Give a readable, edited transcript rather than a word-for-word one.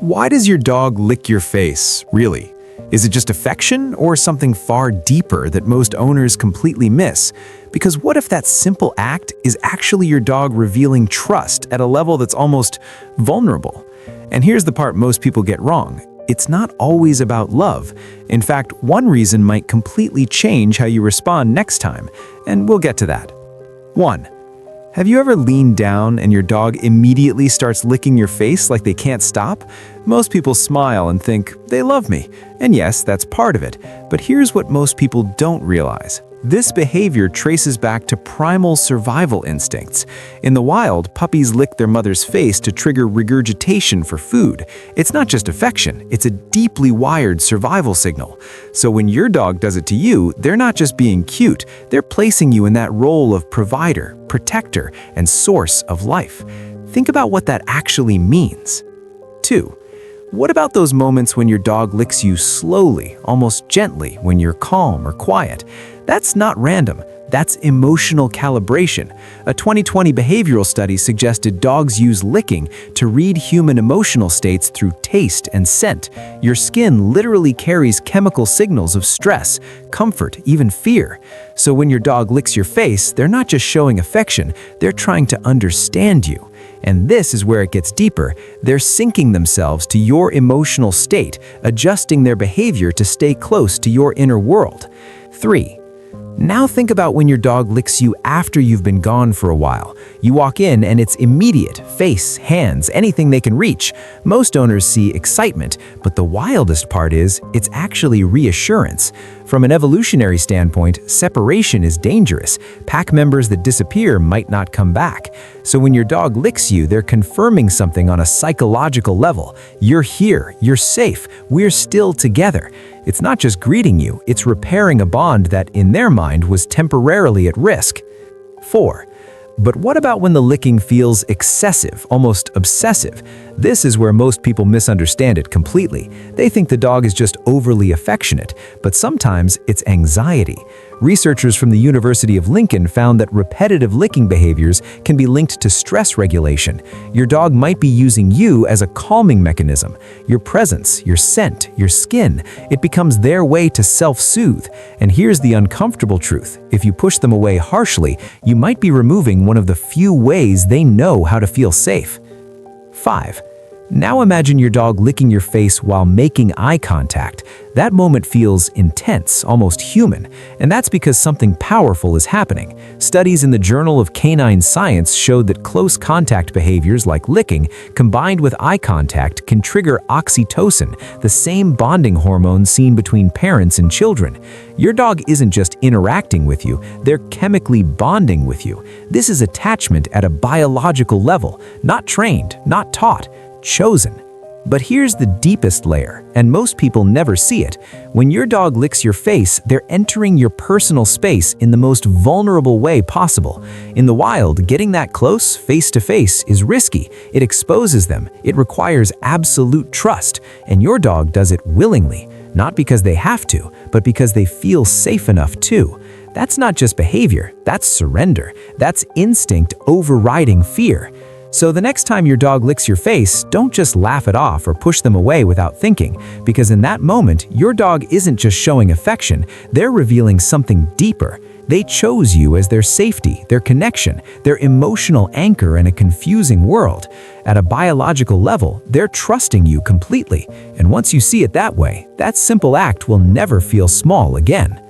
Why does your dog lick your face, really? Is it just affection or something far deeper that most owners completely miss? Because what if that simple act is actually your dog revealing trust at a level that's almost vulnerable? And here's the part most people get wrong. It's not always about love. In fact, one reason might completely change how you respond next time, and we'll get to that. 1. Have you ever leaned down and your dog immediately starts licking your face like they can't stop? Most people smile and think, they love me. And yes, that's part of it. But here's what most people don't realize. This behavior traces back to primal survival instincts. In the wild, puppies lick their mother's face to trigger regurgitation for food. It's not just affection, it's a deeply wired survival signal. So when your dog does it to you, they're not just being cute, they're placing you in that role of provider, protector, and source of life. Think about what that actually means. 2. What about those moments when your dog licks you slowly, almost gently, when you're calm or quiet? That's not random. That's emotional calibration. A 2020 behavioral study suggested dogs use licking to read human emotional states through taste and scent. Your skin literally carries chemical signals of stress, comfort, even fear. So when your dog licks your face, they're not just showing affection, they're trying to understand you. And this is where it gets deeper. They're syncing themselves to your emotional state, adjusting their behavior to stay close to your inner world. 3. Now think about when your dog licks you after you've been gone for a while. You walk in and it's immediate, face, hands, anything they can reach. Most owners see excitement, but the wildest part is, it's actually reassurance. From an evolutionary standpoint, separation is dangerous. Pack members that disappear might not come back. So when your dog licks you, they're confirming something on a psychological level. You're here, you're safe, we're still together. It's not just greeting you, it's repairing a bond that, in their mind, was temporarily at risk. 4. But what about when the licking feels excessive, almost obsessive? This is where most people misunderstand it completely. They think the dog is just overly affectionate, but sometimes it's anxiety. Researchers from the University of Lincoln found that repetitive licking behaviors can be linked to stress regulation. Your dog might be using you as a calming mechanism. Your presence, your scent, your skin, it becomes their way to self-soothe. And here's the uncomfortable truth. If you push them away harshly, you might be removing one of the few ways they know how to feel safe. 5. Now imagine your dog licking your face while making eye contact. That moment feels intense, almost human, and that's because something powerful is happening. Studies in the Journal of Canine Science showed that close contact behaviors like licking, combined with eye contact, can trigger oxytocin, the same bonding hormone seen between parents and children. Your dog isn't just interacting with you, they're chemically bonding with you. This is attachment at a biological level, not trained, not taught, chosen. But here's the deepest layer, and most people never see it. When your dog licks your face, they're entering your personal space in the most vulnerable way possible. In the wild, getting that close, face to face, is risky. It exposes them. It requires absolute trust, and your dog does it willingly. Not because they have to, but because they feel safe enough to. That's not just behavior, that's surrender. That's instinct overriding fear. So the next time your dog licks your face, don't just laugh it off or push them away without thinking, because in that moment, your dog isn't just showing affection, they're revealing something deeper. They chose you as their safety, their connection, their emotional anchor in a confusing world. At a biological level, they're trusting you completely, and once you see it that way, that simple act will never feel small again.